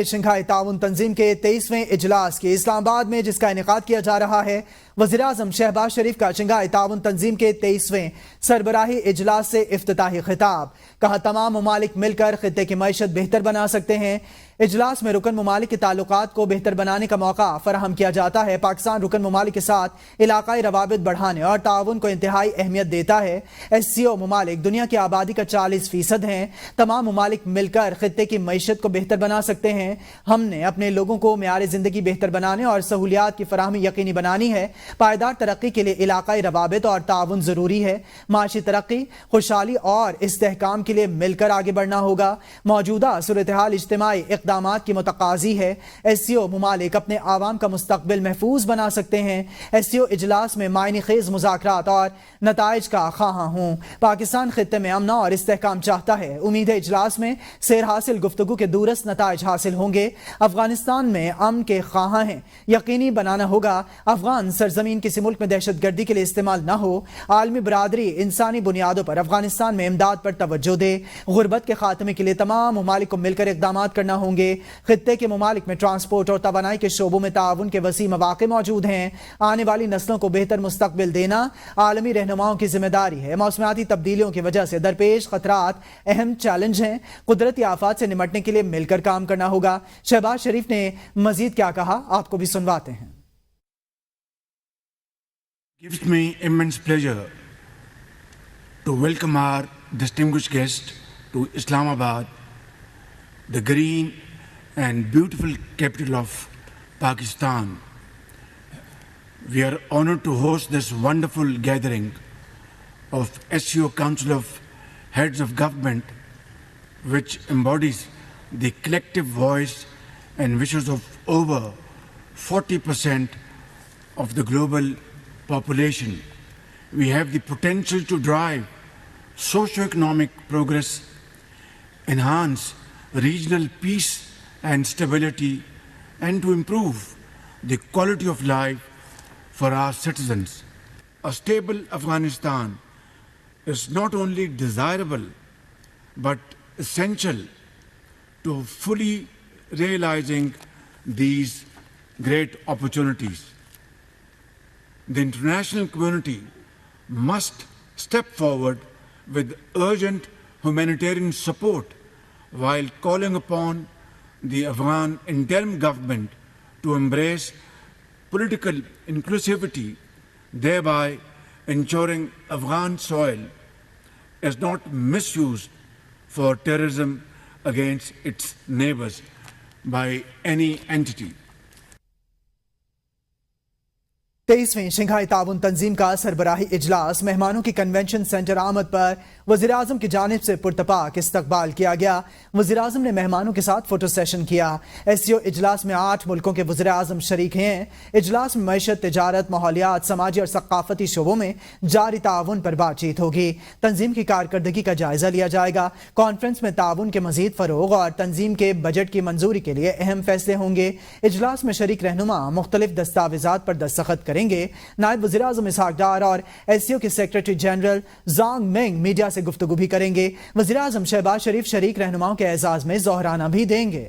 Shanghai تعاون تنظیم کے 23ویں اجلاس کے اسلام آباد میں جس کا انعقاد کیا جا رہا ہے، وزیراعظم شہباز شریف کا شنگھائی تعاون تنظیم کے 23ویں سربراہی اجلاس سے افتتاحی خطاب۔ کہا تمام ممالک مل کر خطے کی معیشت بہتر بنا سکتے ہیں۔ اجلاس میں رکن ممالک کے تعلقات کو بہتر بنانے کا موقع فراہم کیا جاتا ہے۔ پاکستان رکن ممالک کے ساتھ علاقائی روابط بڑھانے اور تعاون کو انتہائی اہمیت دیتا ہے۔ SCO ممالک دنیا کی آبادی کا 40% ہیں۔ تمام ممالک مل کر خطے کی معیشت کو بہتر بنا سکتے ہیں۔ ہم نے اپنے لوگوں کو معیار زندگی بہتر بنانے اور سہولیات کی فراہمی یقینی بنانی ہے۔ پائیدار ترقی کے لیے علاقائی روابط اور تعاون ضروری ہے۔ معاشی ترقی، خوشحالی اور استحکام کے لیے مل کر آگے بڑھنا ہوگا۔ موجودہ صورتحال اجتماعی اقدامات کی متقاضی ہے۔ SCO ممالک اپنے عوام کا مستقبل محفوظ بنا سکتے ہیں۔ SCO اجلاس میں معنی خیز مذاکرات اور نتائج کا خواہاں ہوں۔ پاکستان خطے میں امن اور استحکام چاہتا ہے۔ امید ہے اجلاس میں سیر حاصل گفتگو کے دورست نتائج حاصل ہوں گے۔ افغانستان میں امن کے خواہاں ہیں، یقینی بنانا ہوگا افغان سرزمین کسی ملک میں دہشت گردی کے لیے استعمال نہ ہو۔ عالمی برادری انسانی بنیادوں پر افغانستان میں امداد پر توجہ دے۔ غربت کے خاتمے کے لیے تمام ممالک کو مل کر اقدامات کرنا ہوں گے۔ خطے کے ممالک میں ٹرانسپورٹ اور توانائی کے شعبوں میں تعاون کے وسیع مواقع موجود ہیں۔ آنے والی نسلوں کو بہتر مستقبل دینا عالمی رہنماؤں کی ذمہ داری ہے۔ موسمیاتی تبدیلیوں کی وجہ سے درپیش خطرات اہم چیلنج ہیں۔ قدرتی آفات سے نمٹنے کے لیے مل کر کام کرنا ہوگا۔ شہباز شریف نے مزید کیا کہا، آپ کو بھی سنواتے ہیں۔ Gives me immense pleasure to welcome our distinguished guest to Islamabad, the green and beautiful capital of Pakistan. We are honored to host this wonderful gathering of SCO Council of Heads of Government, which embodies the collective voice and wishes of over 40% of the global population. We have the potential to drive socio-economic progress, enhance regional peace and stability, and to improve the quality of life for our citizens. A stable Afghanistan is not only desirable but essential to fully realizing these great opportunities. The international community must step forward with urgent humanitarian support while calling upon the Afghan interim government to embrace political inclusivity, thereby ensuring Afghan soil is not misused for terrorism against its neighbors by any entity. 23ویں Shanghai تعاون تنظیم کا سربراہی اجلاس مہمانوں کی convention centre آمد پر وزیراعظم کی جانب سے پرتپاک استقبال کیا گیا۔ وزیراعظم نے مہمانوں کے ساتھ فوٹو سیشن کیا۔ SCO اجلاس میں 8 ملکوں کے وزیراعظم شریک ہیں۔ اجلاس میں معیشت، تجارت، ماحولیات، سماجی اور ثقافتی شعبوں میں جاری تعاون پر بات چیت ہوگی۔ تنظیم کی کارکردگی کا جائزہ لیا جائے گا۔ کانفرنس میں تعاون کے مزید فروغ اور تنظیم کے بجٹ کی منظوری کے لیے اہم فیصلے ہوں گے۔ اجلاس میں شریک رہنما مختلف دستاویزات پر دستخط کریں گے۔ نائب وزیر اعظم اسحاق ڈار اور SCO کے secretary general Zhang Ming media سے گفتگو بھی کریں گے۔ وزیر اعظم شہباز شریف شریک رہنماؤں کے اعزاز میں ظہرانہ بھی دیں گے۔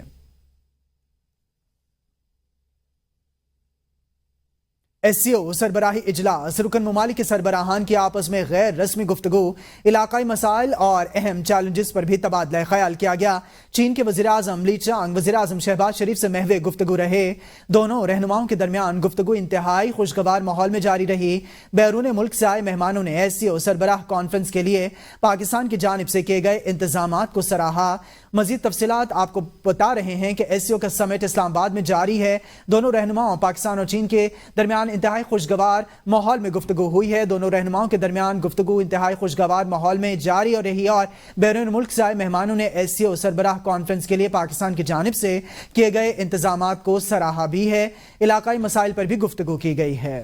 SCO سربراہی اجلاس رکن ممالک کے سربراہان کی آپس میں غیر رسمی گفتگو، علاقائی مسائل اور اہم چیلنجز پر بھی تبادلہ خیال کیا گیا۔ چین کے وزیر اعظم لی چانگ وزیر اعظم شہباز شریف سے محو گفتگو رہے۔ دونوں رہنماؤں کے درمیان گفتگو انتہائی خوشگوار ماحول میں جاری رہی۔ بیرون ملک سے آئے مہمانوں نے SCO سربراہ کانفرنس کے لیے پاکستان کی جانب سے کیے گئے انتظامات کو سراہا۔ مزید تفصیلات آپ کو بتا رہے ہیں کہ SCO کا سمٹ اسلام آباد میں جاری ہے۔ دونوں رہنماؤں پاکستان اور چین کے درمیان انتہائی خوشگوار ماحول میں گفتگو ہوئی ہے۔ دونوں رہنماؤں کے درمیان گفتگو انتہائی خوشگوار ماحول میں جاری رہی اور بیرون ملک سے آئے مہمانوں نے SCO سربراہ کانفرنس کے لیے پاکستان کی جانب سے کیے گئے انتظامات کو سراہا بھی ہے۔ علاقائی مسائل پر بھی گفتگو کی گئی ہے۔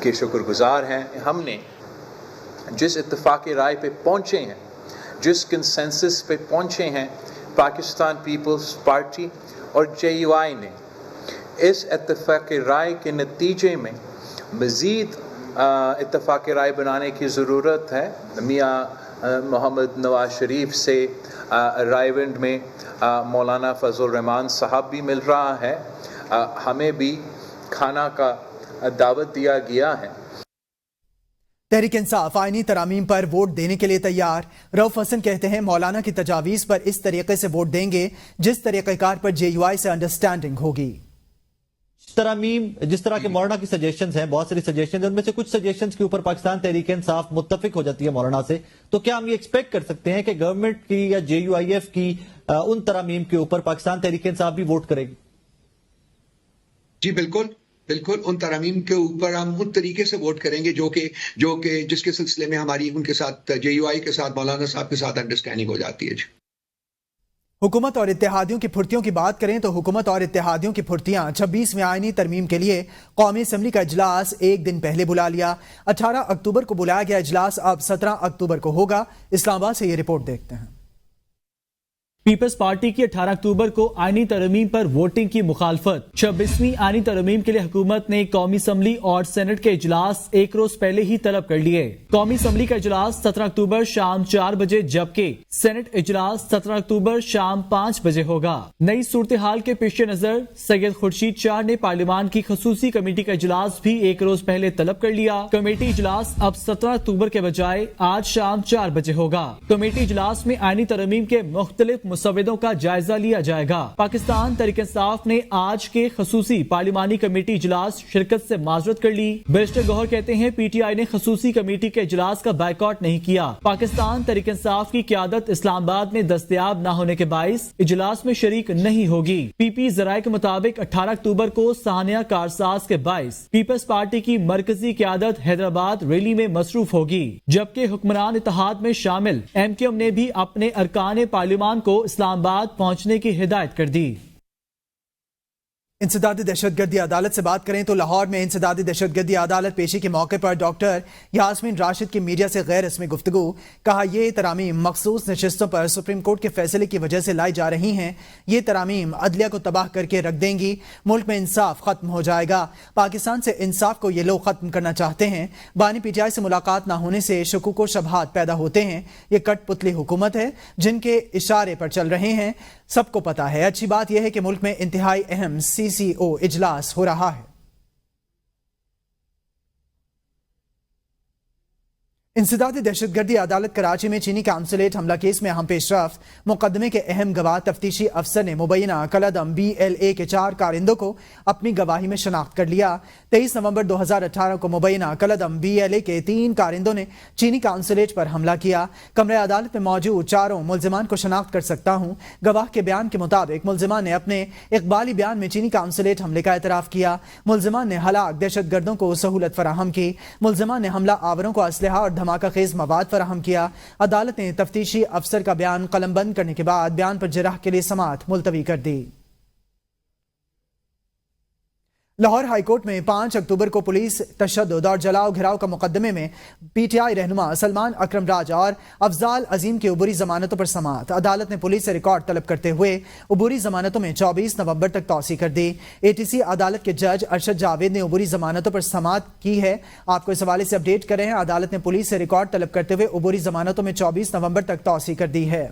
کے شکر گزار ہیں. ہم نے جس اتفاق رائے پہ پہنچے ہیں, جس کنسنسس پہ پہنچے ہیں, پاکستان پیپلز پارٹی اور JUI نے, اس اتفاق رائے کے نتیجے میں مزید اتفاق رائے بنانے کی ضرورت ہے. میاں محمد نواز شریف سے رائیونڈ میں مولانا فضل الرحمان صاحب بھی مل رہا ہے. ہمیں بھی کھانا کا دعوت دیا گیا ہے. تحریک انصاف آئینی ترامیم پر ووٹ دینے کے لیے تیار. رؤف حسن کہتے ہیں مولانا کی تجاویز پر اس طریقے سے ووٹ دیں گے جس طریقہ کار پر JUI سے انڈرسٹینڈنگ ہوگی. ترامیم جس طرح کے مولانا کی سجیشنز ہیں, بہت ساری سجیشنز ہیں, ان میں سے کچھ سجیشنز کے اوپر پاکستان تحریک انصاف متفق ہو جاتی ہے مولانا سے, تو کیا ہم یہ ایکسپیکٹ کر سکتے ہیں کہ گورنمنٹ کی یا JUIF کی ان ترامیم کے اوپر پاکستان تحریک انصاف بھی ووٹ کرے گی؟ جی بالکل بالکل, ان ترامیم کے اوپر ہم ان طریقے سے ووٹ کریں گے جو کہ جس کے سلسلے میں ہماری ان کے ساتھ JUI کے ساتھ مولانا صاحب کے ساتھ انڈرسٹینڈنگ ہو جاتی ہے. جی حکومت اور اتحادیوں کی پھرتیوں کی بات کریں تو حکومت اور اتحادیوں کی پھرتیاں 26ویں آئینی ترمیم کے لیے قومی اسمبلی کا اجلاس ایک دن پہلے بلا لیا. 18 اکتوبر کو بلایا گیا اجلاس اب 17 اکتوبر کو ہوگا. اسلام آباد سے یہ رپورٹ دیکھتے ہیں. پیپلز پارٹی کی 18 اکتوبر کو آئینی ترمیم پر ووٹنگ کی مخالفت. 26ویں آئینی ترمیم کے لیے حکومت نے قومی اسمبلی اور سینٹ کے اجلاس ایک روز پہلے ہی طلب کر لیے. قومی اسمبلی کا اجلاس 17 اکتوبر شام 4 بجے جبکہ سینٹ اجلاس 17 اکتوبر شام 5 بجے ہوگا. نئی صورتحال کے پیش نظر سید خورشید شاہ نے پارلیمان کی خصوصی کمیٹی کا اجلاس بھی ایک روز پہلے طلب کر لیا. کمیٹی اجلاس اب 17 اکتوبر کے بجائے آج شام 4 بجے ہوگا. کمیٹی اجلاس میں آئینی ترمیم کے مختلف مسودوں کا جائزہ لیا جائے گا. پاکستان تحریک انصاف نے آج کے خصوصی پارلیمانی کمیٹی اجلاس شرکت سے معذرت کر لی. بیرسٹر گوہر کہتے ہیں PTI نے خصوصی کمیٹی کے اجلاس کا بائیکاٹ نہیں کیا. پاکستان تحریک انصاف کی قیادت اسلام آباد میں دستیاب نہ ہونے کے باعث اجلاس میں شریک نہیں ہوگی. PP ذرائع کے مطابق 18 اکتوبر کو سانحہ کارساز کے باعث پیپلز پارٹی کی مرکزی قیادت حیدرآباد ریلی میں مصروف ہوگی, جبکہ حکمران اتحاد میں شامل MQM نے بھی اپنے ارکان پارلیمان کو اسلام آباد پہنچنے کی ہدایت کر دی. انسداد دہشت گردی عدالت سے بات کریں تو لاہور میں انسداد دہشت گردی عدالت پیشی کے موقع پر ڈاکٹر یاسمین راشد کی میڈیا سے غیر رسمی گفتگو. کہا یہ ترامیم مخصوص نشستوں پر سپریم کورٹ کے فیصلے کی وجہ سے لائی جا رہی ہیں. یہ ترامیم عدلیہ کو تباہ کر کے رکھ دیں گی. ملک میں انصاف ختم ہو جائے گا. پاکستان سے انصاف کو یہ لوگ ختم کرنا چاہتے ہیں. بانی PTI سے ملاقات نہ ہونے سے شکوک و شبہات پیدا ہوتے ہیں. یہ کٹ پتلی حکومت ہے جن کے اشارے پر چل رہے ہیں. سب کو پتا ہے. اچھی بات یہ ہے کہ ملک میں انتہائی اہم CCO اجلاس ہو رہا ہے. انسداد دہشت گردی عدالت کراچی میں چینی قونصلیٹ حملہ کیس میں اہم پیش رفت. مقدمے کے اہم گواہ تفتیشی افسر نے مبینہ کالعدم BLA کے 4 کارندوں کو اپنی گواہی میں شناخت کر لیا. 23 نومبر 2018 کو مبینہ کالعدم BLA کے 3 کارندوں نے چینی قونصلیٹ پر حملہ کیا. کمرے عدالت میں موجود 4 ملزمان کو شناخت کر سکتا ہوں. گواہ کے بیان کے مطابق ملزمان نے اپنے اقبالی بیان میں چینی قونصلیٹ حملے کا اعتراف کیا. ملزمان نے ہلاک دہشت گردوں کو سہولت فراہم کی. ملزمان نے حملہ آوروں کو اسلحہ اور دھماکہ خیز مواد فراہم کیا. عدالت نے تفتیشی افسر کا بیان قلم بند کرنے کے بعد بیان پر جرح کے لیے سماعت ملتوی کر دی. لاہور ہائی کورٹ میں 5 اکتوبر کو پولیس تشدد اور جلاؤ گھراؤ کا مقدمے میں PTI رہنما سلمان اکرم راج اور افضال عظیم کی عبوری ضمانتوں پر سماعت. عدالت نے پولیس سے ریکارڈ طلب کرتے ہوئے عبوری ضمانتوں میں 24 نومبر تک توسیع کر دی. ATC عدالت کے جج ارشد جاوید نے عبوری ضمانتوں پر سماعت کی ہے. آپ کو اس حوالے سے اپڈیٹ کر رہے ہیں. عدالت نے پولیس سے ریکارڈ طلب کرتے ہوئے عبوری ضمانتوں میں 24 نومبر تک توسیع کر دی ہے.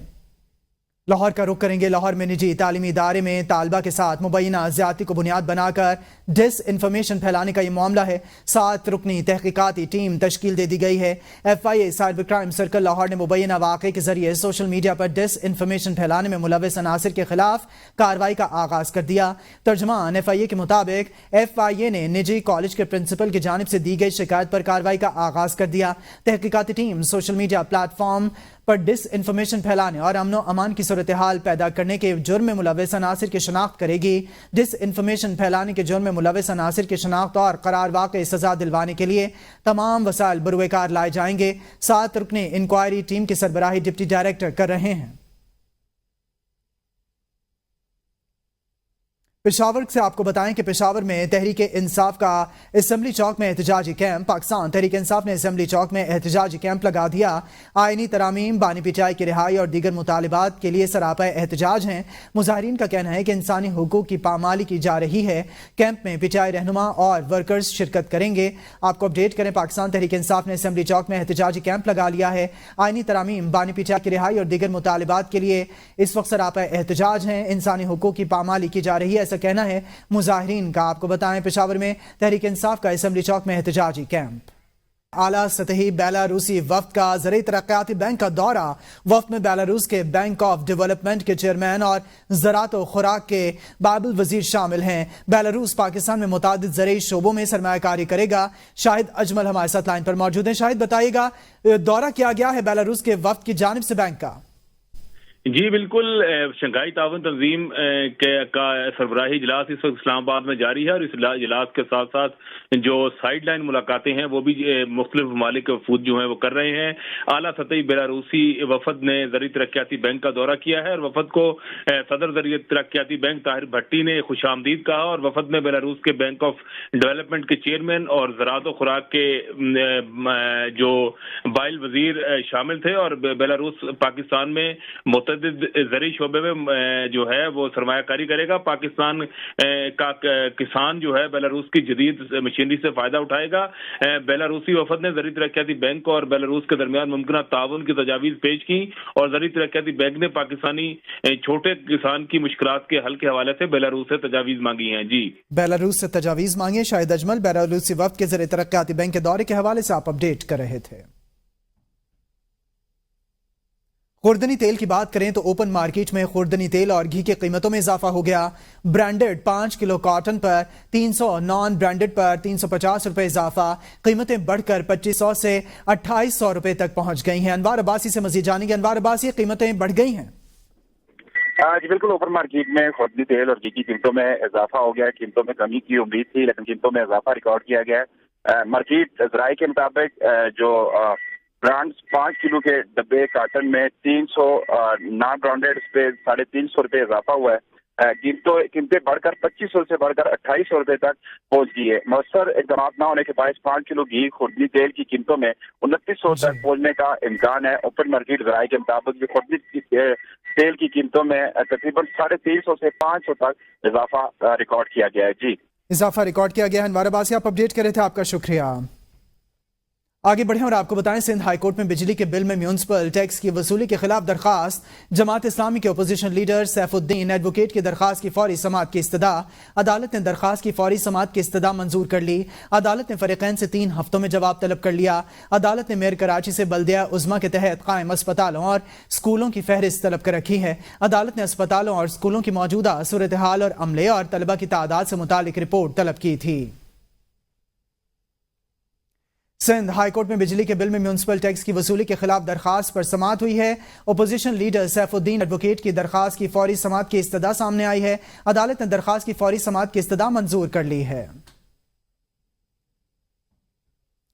لاہور کا رخ کریں گے. لاہور میں نجی تعلیمی ادارے میں طالبہ کے ساتھ مبینہ زیادتی کو بنیاد بنا کر ڈس انفارمیشن پھیلانے کا یہ معاملہ ہے. 7 رکنی تحقیقاتی ٹیم تشکیل دے دی گئی ہے. FIA cyber crime circle Lahore نے مبینہ واقعے کے ذریعے سوشل میڈیا پر ڈس انفارمیشن پھیلانے میں ملوث عناصر کے خلاف کارروائی کا آغاز کر دیا. ترجمان FIA کے مطابق FIA نے نجی کالج کے پرنسپل کی جانب سے دی گئی شکایت پر کارروائی کا آغاز کر دیا. تحقیقاتی team social media platform پر ڈس انفارمیشن پھیلانے اور امن و امان کی صورتحال پیدا کرنے کے جرم میں ملوث عناصر کی شناخت کرے گی. ڈس انفارمیشن پھیلانے کے جرم میں ملوث عناصر کی شناخت اور قرار واقع سزا دلوانے کے لیے تمام وسائل بروئے کار لائے جائیں گے. 7 رکنی انکوائری ٹیم کی سربراہی ڈپٹی ڈائریکٹر کر رہے ہیں. پشاور سے آپ کو بتائیں کہ پشاور میں تحریک انصاف کا اسمبلی چوک میں احتجاجی کیمپ. پاکستان تحریک انصاف نے اسمبلی چوک میں احتجاجی کیمپ لگا دیا. آئینی ترامیم، بانی پی ٹی آئی کی رہائی اور دیگر مطالبات کے لیے سراپا احتجاج ہیں. مظاہرین کا کہنا ہے کہ انسانی حقوق کی پامالی کی جا رہی ہے. کیمپ میں پی ٹی آئی رہنما اور ورکرز شرکت کریں گے. آپ کو اپڈیٹ کریں، پاکستان تحریک انصاف نے اسمبلی چوک میں احتجاجی کیمپ لگا لیا ہے. آئینی ترامیم، بانی پی ٹی آئی کی رہائی اور دیگر مطالبات کے لیے اس وقت سراپا احتجاج ہیں. انسانی حقوق کی پامالی کی جا رہی ہے، ایسا کہنا ہے مظاہرین کا. آپ کو بتائیں پشاور میں تحریک انصاف کا اسمبلی چوک میں احتجاجی کیمپ. اعلیٰ سطحی بیلاروسی وفد کا زرعی ترقیاتی بینک کا دورہ. وفد میں بیلاروس کے بینک آف ڈیولپمنٹ کے چیئرمین اور زراعت و خوراک کے بابل وزیر شامل ہیں. بیلاروس پاکستان میں متعدد زرعی شعبوں میں سرمایہ کاری کرے گا. شاہد اجمل ہمارے ساتھ لائن پر موجود ہیں. شاہد بتائیے گا دورہ کیا گیا ہے بیلاروس کے وفد کی جانب سے بینک کا؟ جی بالکل، شنگھائی تعاون تنظیم کا سربراہی اجلاس اس وقت اسلام آباد میں جاری ہے، اور اس اجلاس کے ساتھ ساتھ جو سائیڈ لائن ملاقاتیں ہیں وہ بھی مختلف ممالک کے وفود جو ہیں وہ کر رہے ہیں. اعلیٰ سطحی بیلاروسی وفد نے زرعی ترقیاتی بینک کا دورہ کیا ہے، اور وفد کو صدر زرعی ترقیاتی بینک طاہر بھٹی نے خوش آمدید کہا. اور وفد میں بیلاروس کے بینک آف ڈیولپمنٹ کے چیئرمین اور زراعت و خوراک کے جو بائل وزیر شامل تھے. اور بیلاروس پاکستان میں زرعی شعبے میں جو ہے وہ سرمایہ کاری کرے گا. پاکستان کا کسان جو ہے بیلاروس کی جدید مشینری سے فائدہ اٹھائے گا. بیلاروسی وفد نے زرعی ترقیاتی بینک اور بیلاروس کے درمیان ممکنہ تعاون کی تجاویز پیش کی، اور زرعی ترقیاتی بینک نے پاکستانی چھوٹے کسان کی مشکلات کے حل کے حوالے سے بیلاروس سے تجاویز مانگی ہیں. جی بیلاروس سے تجاویز مانگی. شاہد اجمل بیلاروسی وفد کے زرعی ترقیاتی بینک کے دورے کے حوالے سے آپ اپڈیٹ کر رہے تھے. خوردنی تیل کی بات کریں تو اوپن مارکیٹ میں خوردنی تیل اور گھی کی قیمتوں میں اضافہ ہو گیا. برانڈڈ 5 کلو کارٹن پر 300، نان برانڈڈ پر 350 روپے اضافہ. قیمتیں بڑھ کر 2500 سے 2800 روپے تک پہنچ گئی ہیں. انوار عباسی سے مزید جانیں گے. انوار عباسی، قیمتیں بڑھ گئی ہیں؟ جی بالکل، اوپن مارکیٹ میں خوردنی تیل اور گھی کی قیمتوں میں اضافہ ہو گیا ہے. قیمتوں میں کمی کی امید تھی لیکن قیمتوں میں اضافہ ریکارڈ کیا گیا ہے. مارکیٹ ذرائع کے مطابق جو برانڈز 5 کلو کے ڈبے کارٹن میں 300، نان برانڈیڈ پہ 350 روپے اضافہ ہوا ہے. قیمتیں بڑھ کر 2500 سے بڑھ کر 2800 روپے تک پہنچ گئی ہے. مؤثر اقدامات نہ ہونے کے باعث 5 کلو گھی خوردنی تیل کی قیمتوں میں 2900 تک پہنچنے کا امکان ہے. اوپن مارکیٹ ذرائع کے مطابق جو خوردنی تیل کی قیمتوں میں تقریباً 350 سے 500 تک اضافہ ریکارڈ کیا گیا ہے. جی اضافہ ریکارڈ کیا گیا ہے. انوار عباسی، آپ اپڈیٹ کر رہے تھے، آپ کا شکریہ. آگے بڑھیں اور آپ کو بتائیں سندھ ہائی کورٹ میں بجلی کے بل میں میونسپل ٹیکس کی وصولی کے خلاف درخواست. جماعت اسلامی کے اپوزیشن لیڈر سیف الدین ایڈوکیٹ کی درخواست کی فوری سماعت کی استدعا. عدالت نے درخواست کی فوری سماعت کی استدعا منظور کر لی. عدالت نے فریقین سے 3 ہفتوں میں جواب طلب کر لیا. عدالت نے میئر کراچی سے بلدیہ عظمیٰ کے تحت قائم اسپتالوں اور اسکولوں کی فہرست طلب کر رکھی ہے. عدالت نے اسپتالوں اور اسکولوں کی موجودہ صورتحال اور عملے اور طلبہ کی تعداد سے متعلق رپورٹ طلب کی تھی. سندھ ہائی کورٹ میں بجلی کے بل میں میونسپل ٹیکس کی وصولی کے خلاف درخواست پر سماعت ہوئی ہے. اپوزیشن لیڈر سیف الدین ایڈوکیٹ کی درخواست کی فوری سماعت کی استدعا سامنے آئی ہے. عدالت نے درخواست کی فوری سماعت کی استدعا منظور کر لی ہے.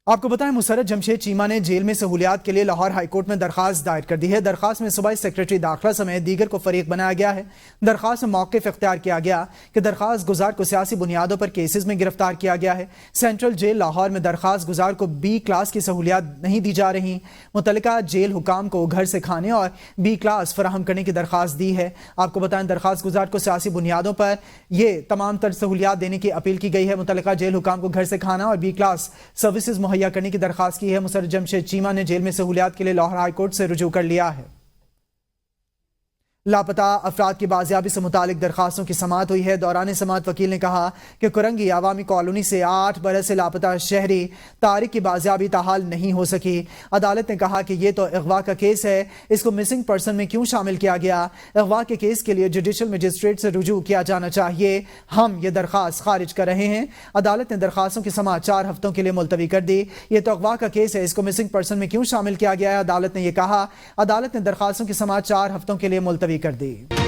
آپ کو بتائیں مسرت جمشید چیمہ نے جیل میں سہولیات کے لیے لاہور ہائی کورٹ میں درخواست دائر کر دی ہے. درخواست میں صوبائی سیکرٹری داخلہ سمیت دیگر کو فریق بنایا گیا ہے. درخواست میں موقف اختیار کیا گیا کہ درخواست گزار کو سیاسی بنیادوں پر کیسز میں گرفتار کیا گیا ہے. سینٹرل جیل لاہور میں درخواست گزار کو B کلاس کی سہولیات نہیں دی جا رہی. متعلقہ جیل حکام کو گھر سے کھانے اور B کلاس فراہم کرنے کی درخواست دی ہے. آپ کو بتائیں درخواست گزار کو سیاسی بنیادوں پر یہ تمام تر سہولیات دینے کی اپیل کی گئی ہے. متعلقہ جیل حکام کو گھر سے کھانا اور B کلاس سروسز مہیا کرنے کی درخواست کی ہے. مسرت جمشید چیمہ نے جیل میں سہولیات کے لیے لاہور ہائی کورٹ سے رجوع کر لیا ہے. لاپتہ افراد کی بازیابی سے متعلق درخواستوں کی سماعت ہوئی ہے. دوران سماعت وکیل نے کہا کہ کرنگی عوامی کالونی سے 8 برس سے لاپتہ شہری طارق کی بازیابی تاحال نہیں ہو سکی. عدالت نے کہا کہ یہ تو اغوا کا کیس ہے، اس کو مسنگ پرسن میں کیوں شامل کیا گیا؟ اغوا کے کیس کے لیے جوڈیشل مجسٹریٹ سے رجوع کیا جانا چاہیے. ہم یہ درخواست خارج کر رہے ہیں. عدالت نے درخواستوں کی سماعت 4 ہفتوں کے لیے ملتوی کر دی. یہ تو اغوا کا کیس ہے، اس کو مسنگ پرسن میں کیوں شامل کیا گیا ہے؟ عدالت نے یہ کہا. عدالت نے درخواستوں کی سماعت 4 ہفتوں کے لیے ملتوی کر دی.